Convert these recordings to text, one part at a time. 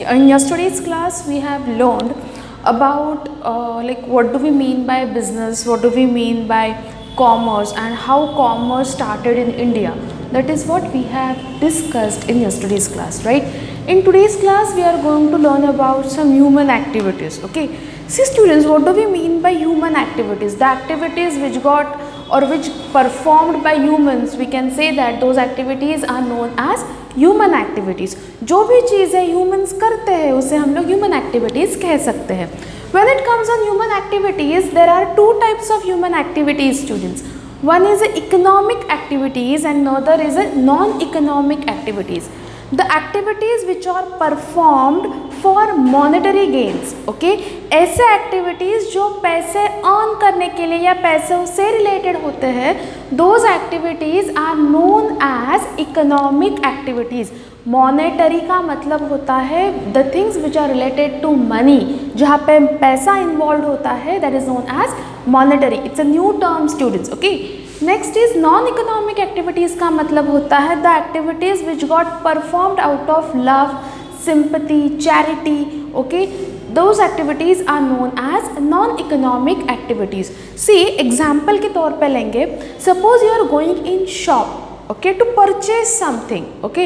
In yesterday's class we have learned about like what do we mean by business, what do we mean by commerce, and how commerce started in India. That is what we have discussed in yesterday's class, right? In today's class we are going to learn about some human activities. Okay, see students, what do we mean by human activities? The activities which got or which performed by humans, we can say that those activities are known as human activities. जो भी चीज़ें humans करते हैं उसे हम लोग human activities कह सकते हैं. When it comes on human activities, there are two types of human activities, students. One is economic activities and another is non-economic activities. The activities which are performed for monetary gains, okay? ऐसे activities जो पैसे earn करने के लिए या पैसों से related होते हैं, those activities are known as economic activities. Monetary का मतलब होता है the things which are related to money, जहाँ पे पैसा involved होता है, that is known as monetary. It's a new term, students, okay? Next is non economic activities का मतलब होता है the activities which got performed out of love, sympathy, charity. Okay, those activities are known as non economic activities. See example के तौर पे लेंगे, suppose you are going in shop, okay, to purchase something. Okay,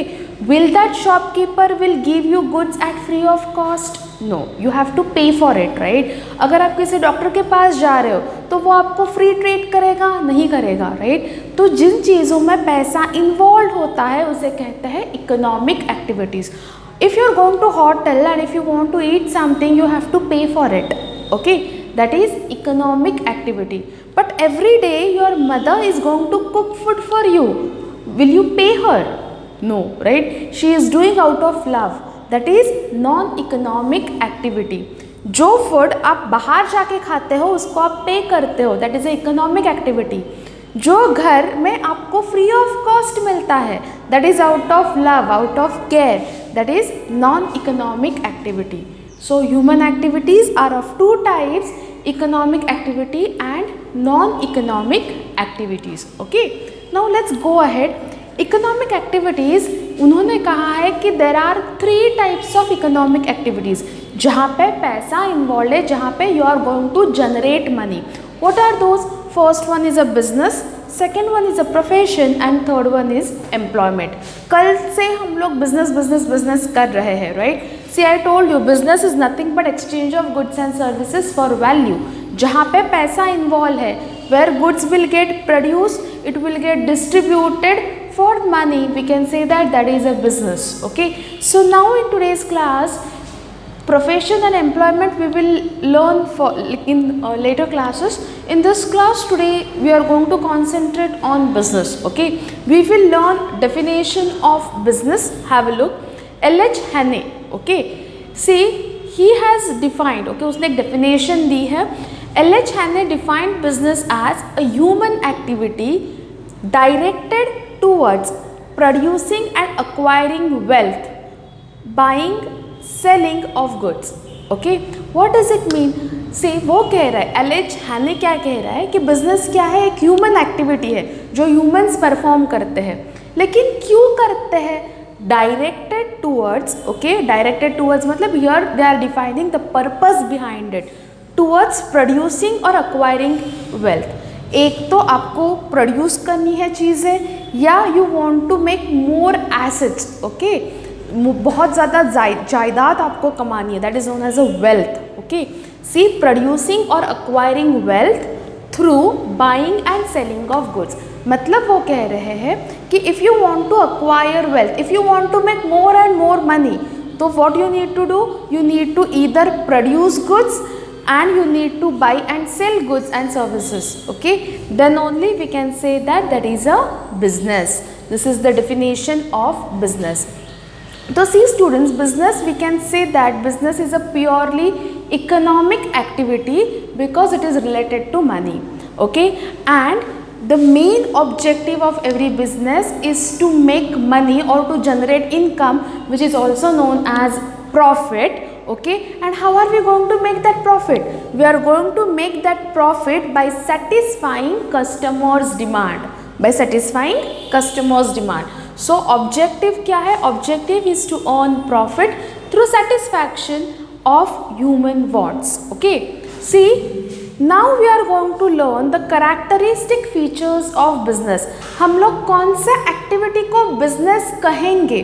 will that shopkeeper will give you goods at free of cost? No, you have to pay for it, right? अगर आप किसी doctor के पास जा रहे हो तो वो आपको फ्री ट्रीट करेगा? नहीं करेगा, right? तो जिन चीज़ों में पैसा इन्वॉल्व होता है उसे कहते हैं economic activities. If you are going to hotel and if you want to eat something, you have to pay for it. Okay, that is economic activity. But every day your mother is going to cook food for you. Will you pay her? No, right? She is doing out of love. That is non-economic activity. जो food आप बाहर जाके खाते हो उसको आप पे करते हो, that is a economic activity. जो घर में आपको फ्री ऑफ कॉस्ट मिलता है, that is out of love, out of care, that is non-economic activity. So human activities are of two types, economic activity and non-economic activities. Okay, now let's go ahead. Economic activities, उन्होंने कहा है कि there are 3 types of economic activities जहाँ पे पैसा involve है, जहाँ पे you are going to generate money. What are those? First one is a business, second one is a profession and third one is employment. कल से हम लोग बिजनेस कर रहे हैं, right? See I told you business is nothing but exchange of goods and services for value. जहाँ पे पैसा इन्वॉल्व है, where goods will get produce, it will get distributed for money, we can say that is a business. Okay, so now in today's class, profession and employment we will learn for in later classes. In this class today we are going to concentrate on business. Okay, we will learn definition of business. Have a look. L.H. Haney, okay, see he has defined, okay, उसने एक definition दी है. L.H. Haney defined business as a human activity directed towards producing and acquiring wealth, buying, selling of goods. Okay, what does it mean? See, वो कह रहा है, LH. हैने क्या कह रहा है कि बिजनेस क्या है? एक ह्यूमन एक्टिविटी है जो ह्यूमंस परफॉर्म करते हैं. लेकिन क्यों करते हैं? Directed towards. Okay, directed towards मतलब here they are defining the purpose behind it, towards producing और अक्वायरिंग वेल्थ. एक तो आपको प्रोड्यूस करनी है चीज़ें, या you want to make more assets. Okay, बहुत ज़्यादा जायदाद आपको कमानी है, that is known as a wealth. Okay, see producing और acquiring wealth through buying and selling of goods. मतलब वो कह रहे हैं कि if you want to acquire wealth, if you want to make more and more money, तो what you need to do? You need to either produce goods and you need to buy and sell goods and services. Okay, then only we can say that is a business. This is the definition of business. So see students, business, we can say that business is a purely economic activity because it is related to money. Okay, and the main objective of every business is to make money or to generate income, which is also known as profit. Okay, and how are we going to make that profit? We are going to make that profit by satisfying customers' demand. By satisfying customers' demand. So objective क्या है? Objective is to earn profit through satisfaction of human wants. Okay, see, now we are going to learn the characteristic features of business. हम लोग कौन सा activity को business कहेंगे,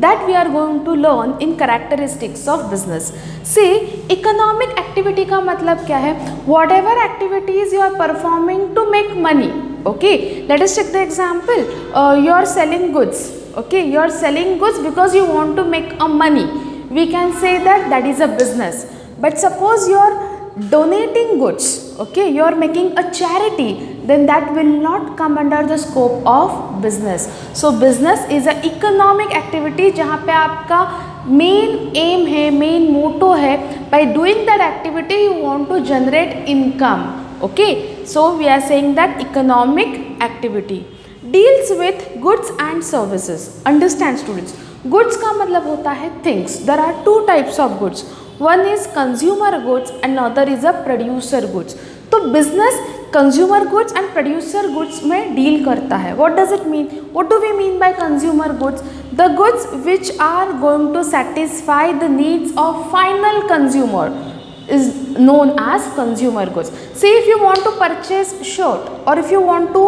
that we are going to learn in characteristics of business. See, economic activity का मतलब क्या है? Whatever activities you are performing to make money. Okay, let us check the example. You are selling goods. Okay, you are selling goods because you want to make a money. We can say that that is a business. But suppose you are donating goods, okay, you are making a charity, then that will not come under the scope of business. So business is a economic activity जहाँ पे आपका main aim है, main motto है, by doing that activity you want to generate income. Okay, so we are saying that economic activity deals with goods and services. Understand students, goods का मतलब होता है things. There are two types of goods. One is consumer goods and another is a producer goods. तो business consumer goods and producer goods में deal करता है. What does it mean? What do we mean by consumer goods? The goods which are going to satisfy the needs of final consumer is known as consumer goods. See, if you want to purchase shirt or if you want to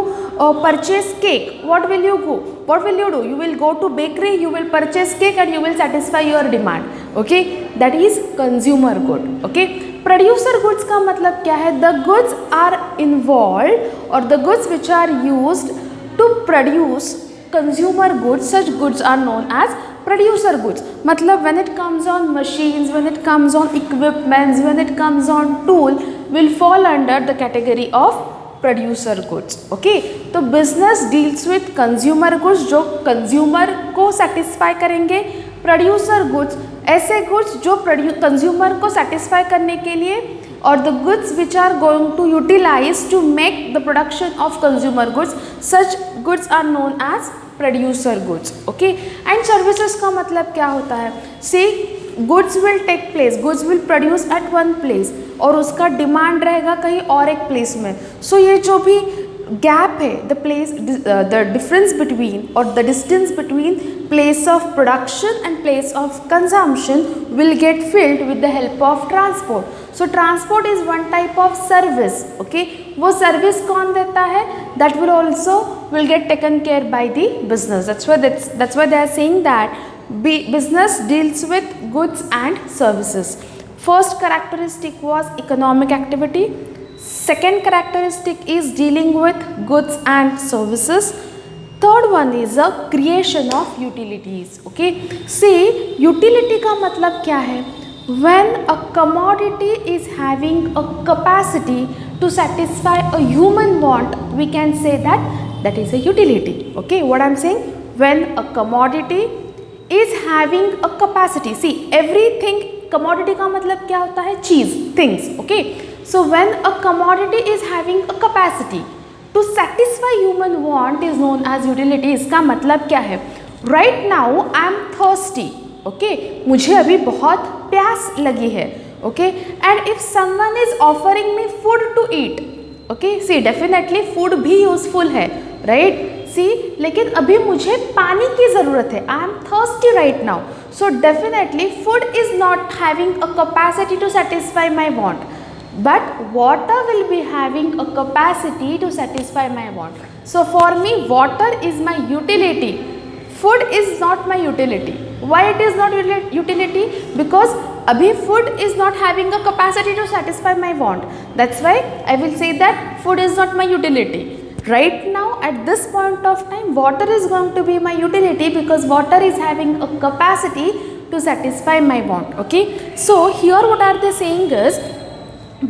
purchase cake, what will you go? What will you do? You will go to bakery, you will purchase cake and you will satisfy your demand. Okay, that is consumer good. Okay, producer goods का मतलब क्या है? The goods are involved or the goods which are used to produce consumer goods, such goods are known as producer goods. मतलब when it comes on machines, when it comes on equipments, when it comes on tool, will fall under the category of producer goods. Okay, तो business deals with consumer goods जो consumer को satisfy करेंगे. Producer goods ऐसे goods जो consumer को satisfy करने के लिए or the goods which are going to utilize to make the production of consumer goods, such goods are known as producer goods. Okay, and services का मतलब क्या होता है? See, goods will take place, goods will produce at one place और उसका demand रहेगा कहीं और एक प्लेस में. सो ये जो भी गैप है, the place, the difference between और the distance between place of production and place of consumption will get filled with the help of transport. So transport is one type of service. Okay, वो service कौन देता है? That will also will get taken care by the business. That's why they are saying that business deals with goods and services. First characteristic was economic activity. Second characteristic is dealing with goods and services. Third one is a creation of utilities. Okay, see, utility का मतलब क्या है? When a commodity is having a capacity to satisfy a human want, we can say that that is a utility. Okay, what I am saying? When a commodity is having a capacity, see, everything, commodity का मतलब क्या होता है? चीज़, things. Okay, so when a commodity is having a capacity to satisfy human want is known as utility. इसका मतलब क्या है? Right now I am thirsty. Okay, मुझे अभी बहुत प्यास लगी है. Okay, and if someone is offering me food to eat, okay, see, definitely food भी useful है, right? सी, लेकिन अभी मुझे पानी की ज़रूरत है. I am thirsty right now. So definitely food is not having a capacity to satisfy my want, but water will be having a capacity to satisfy my want. So for me water is my utility. Food is not my utility. Why it is not utility? Because अभी food is not having a capacity to satisfy my want. That's why I will say that food is not my utility. Right now at this point of time, water is going to be my utility because water is having a capacity to satisfy my want. Okay, so here what are they saying is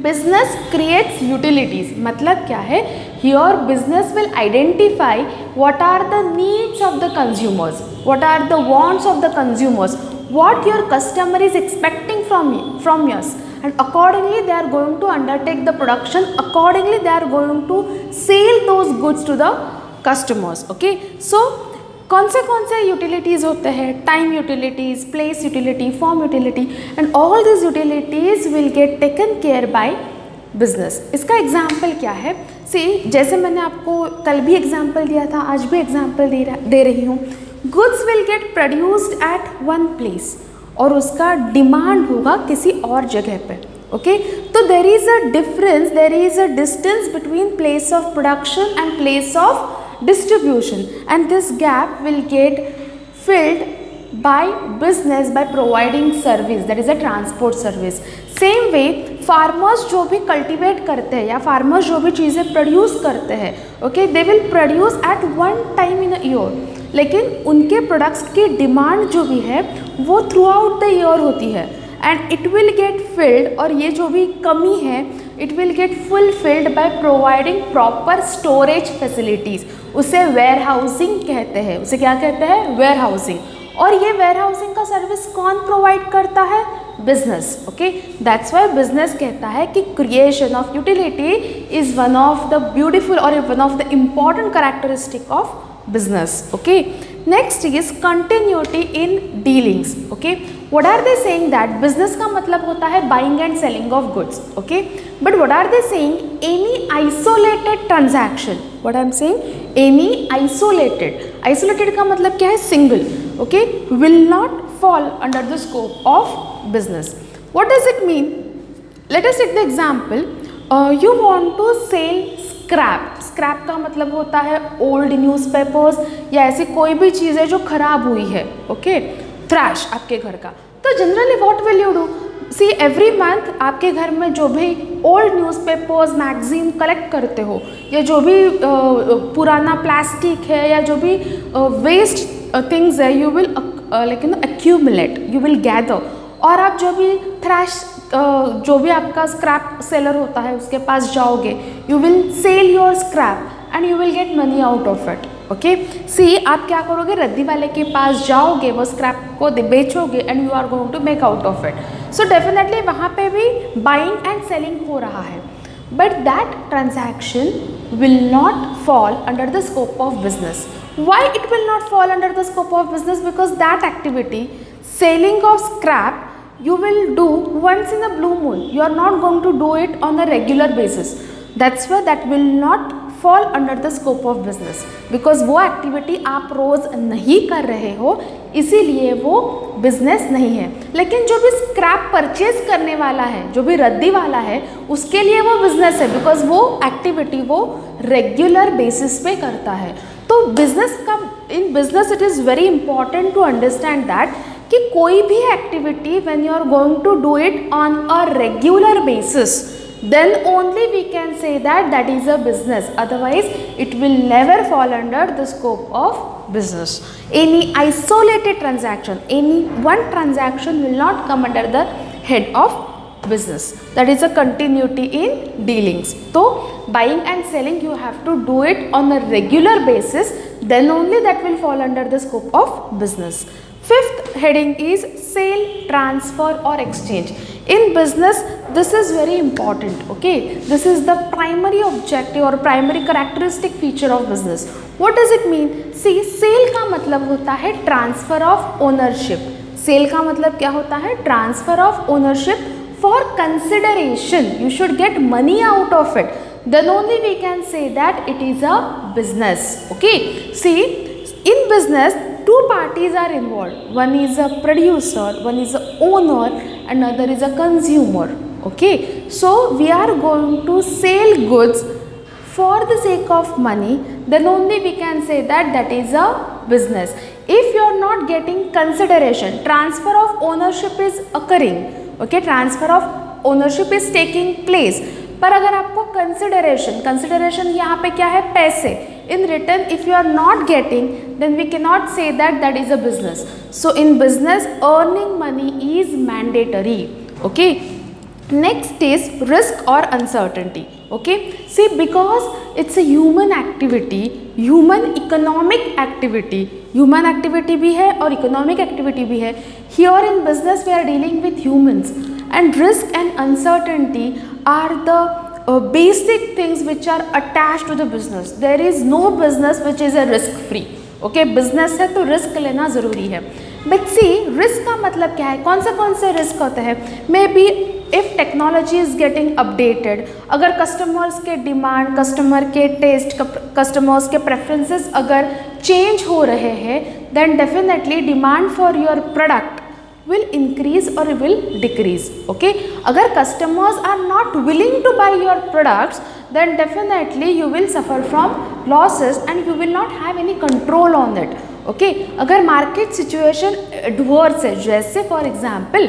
business creates utilities. मतलब क्या है? Here business will identify what are the needs of the consumers, what are the wants of the consumers, what your customer is expecting from us, and accordingly they are going to undertake the production. Accordingly they are going to sell those goods to the customers. Okay, so कौन से utilities होते हैं? Time utilities, place utility, form utility, and all this utilities will get taken care by business. इसका example क्या है? सी, जैसे मैंने आपको कल भी एग्जाम्पल दिया था, आज भी एग्जाम्पल दे रही हूँ. Goods will gate produced at one place. और उसका डिमांड होगा किसी और जगह पे. ओके, तो there is a difference, there is a distance between place of production and place of distribution, and this gap will get filled by business by providing service, that is a transport service. Same way farmers जो भी cultivate करते हैं या farmers जो भी चीज़ें produce करते हैं, okay, they will produce at one time in a year, लेकिन उनके products की demand जो भी है वो throughout the year होती है, and it will get filled, और ये जो भी कमी है it will get fulfilled by providing proper storage facilities. उसे warehousing कहते हैं, उसे क्या कहते हैं, warehousing. और ये warehousing का सर्विस कौन प्रोवाइड करता है, business. Okay, that's why business कहता है कि creation of utility is one of the beautiful और one of the important characteristic of business. Okay, next is continuity in dealings. Okay, what are they saying that business का मतलब होता है buying and selling of goods. Okay, but what are they saying, any isolated transaction, what I am saying, any isolated का मतलब क्या है, single. Okay, will not fall under the scope of business. What does it mean? Let us take the example. You want to sell scrap का मतलब होता है old newspapers या ऐसी कोई भी चीज़ है जो खराब हुई है. ओके, ट्रैश आपके घर का. तो generally what will you do, see every month आपके घर में जो भी ओल्ड न्यूज़पेपर्स मैगजीन कलेक्ट करते हो या जो भी पुराना प्लास्टिक है या जो भी वेस्ट थिंग्स है, you will like accumulate, you will gather, और आप जो भी थ्रैश जो भी आपका स्क्रैप सेलर होता है उसके पास जाओगे, you will sell your scrap and you will get money out of it. Okay, see आप क्या करोगे, रद्दी वाले के पास जाओगे, वो स्क्रैप को बेचोगे and you are going to make out of it. So definitely वहाँ पे भी बाइंग एंड सेलिंग हो रहा है, but that transaction will not fall under the scope of business. Why it will not fall under the scope of business? Because that activity, selling of scrap, you will do once in a blue moon. You are not going to do it on a regular basis. That's why that will not fall under the scope of business. Because वो activity आप रोज़ नहीं कर रहे हो, इसीलिए वो business नहीं है. लेकिन जो भी स्क्रैप परचेज करने वाला है, जो भी रद्दी वाला है, उसके लिए वो बिजनेस है, बिकॉज वो एक्टिविटी वो रेगुलर बेसिस पे करता है. तो बिजनेस का, in business it is very important to understand that कि कोई भी activity when you are going to do it on a regular basis, then only we can say that that is a business, otherwise it will never fall under the scope of business. Any isolated transaction, any one transaction will not come under the head of business. That is a continuity in dealings. So buying and selling, you have to do it on a regular basis, then only that will fall under the scope of business. Fifth heading is sale, transfer or exchange. In business, this is very important. Okay, this is the primary objective or primary characteristic feature of business. What does it mean? See, sale का मतलब होता है transfer of ownership. Sale का मतलब क्या होता है? Transfer of ownership for consideration. You should get money out of it. Then only we can say that it is a business. Okay, see, in business, two parties are involved. One is a producer, one is a owner, another is a consumer. Okay, so we are going to sell goods for the sake of money, then only we can say that that is a business. If you are not getting consideration, transfer of ownership is occurring. Okay, transfer of ownership is taking place, पर अगर आपको consideration यहाँ पे क्या है, पैसे, in return if you are not getting, then we cannot say that that is a business. So in business, earning money is mandatory. Okay, next is risk or uncertainty. Okay, see, because it's a human activity, human economic activity, human activity भी है और economic activity भी है. Here in business we are dealing with humans, and risk and uncertainty are the basic things which are attached to the business. There is no business which is a risk free. Okay, business है तो risk लेना ज़रूरी है. But see, risk का मतलब क्या है, कौन से रिस्क होते हैं? Maybe if technology is getting updated, अगर कस्टमर्स के डिमांड, कस्टमर के टेस्ट, कस्टमर्स के प्रेफरेंसेस अगर चेंज हो रहे हैं, then definitely demand for your product will increase or will decrease. Okay, agar customers are not willing to buy your products, then definitely you will suffer from losses and you will not have any control on it. Okay, agar market situation adverse है, जैसे for example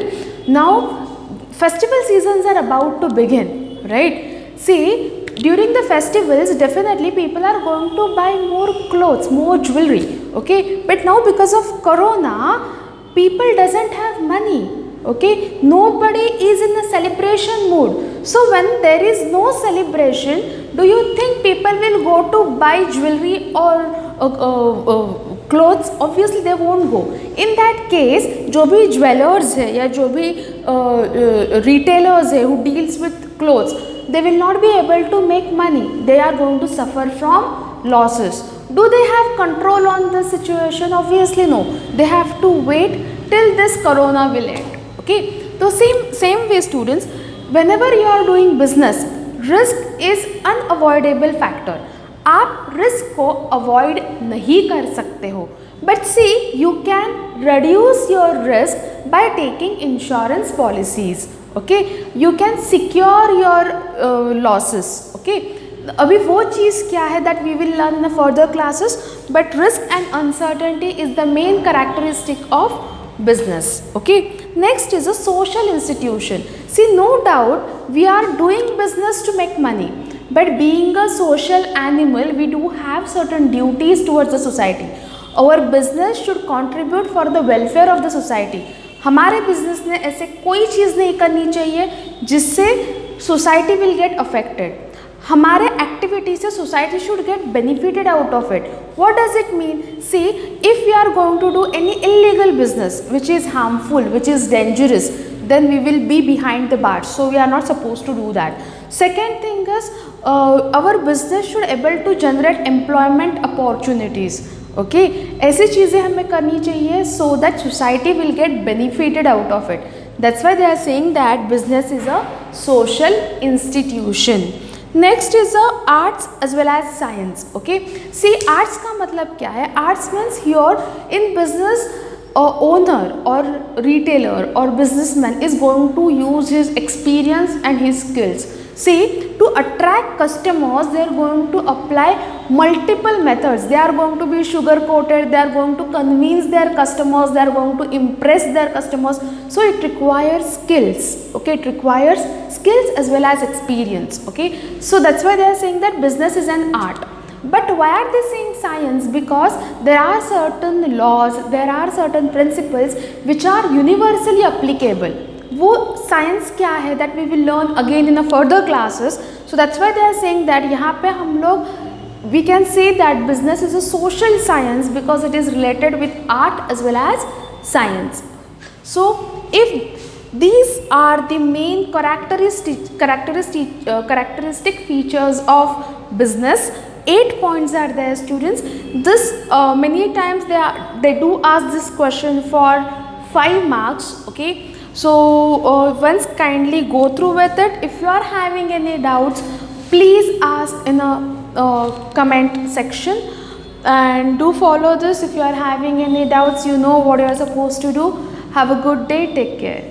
now festival seasons are about to begin, right? See, during the festivals definitely people are going to buy more clothes, more jewelry, okay, but now because of corona people doesn't have money, okay, nobody is in a celebration mood. So when there is no celebration, do you think people will go to buy jewelry or clothes? Obviously they won't go. In that case जो भी jewellers है या जो भी retailers है who deals with clothes, they will not be able to make money. They are going to suffer from losses. Do they have control on the situation? Obviously no. They have to wait till this corona will end. Okay. So same way students, whenever you are doing business, risk is unavoidable factor. आप risk को avoid नहीं कर सकते हो, but see you can reduce your risk by taking insurance policies. Okay, you can secure your losses. Okay, अभी वो चीज़ क्या है that we will learn in the further classes, but risk and uncertainty is the main characteristic of business. Okay, next is a social institution. See, no doubt we are doing business to make money, but being a social animal we do have certain duties towards the society. Our business should contribute for the welfare of the society. हमारे business ने ऐसे कोई चीज़ नहीं करनी चाहिए जिससे society will get affected. हमारे एक्टिविटी से society should get benefited out of it. What does it mean? See, if we are going to do any illegal business which is harmful, which is dangerous, then we will be behind the bars. So we are not supposed to do that. Second thing is our business should able to generate employment opportunities. Okay, ऐसी चीज़ें हमें करनी चाहिए so that society will get benefited out of it. That's why they are saying that business is a social institution. Next is a arts as well as science. Okay, see, arts का मतलब क्या है? Arts means here in business owner or retailer or businessman is going to use his experience and his skills. See, to attract customers they are going to apply multiple methods. They are going to be sugar coated, they are going to convince their customers, they are going to impress their customers. So it requires skills. Okay, it requires skills as well as experience. Okay, so that's why they are saying that business is an art. But why are they saying science? Because there are certain laws, there are certain principles which are universally applicable. वो science क्या है that we will learn again in the further classes. So that's why they are saying that यहाँ पे हम लोग we can say that business is a social science because it is related with art as well as science. So if these are the main characteristic features of business, 8 points are there students. This many times they do ask this question for 5 marks. Okay, so once kindly go through with it. If you are having any doubts, please ask in a comment section and do follow this. If you are having any doubts, you know what you are supposed to do. Have a good day. Take care.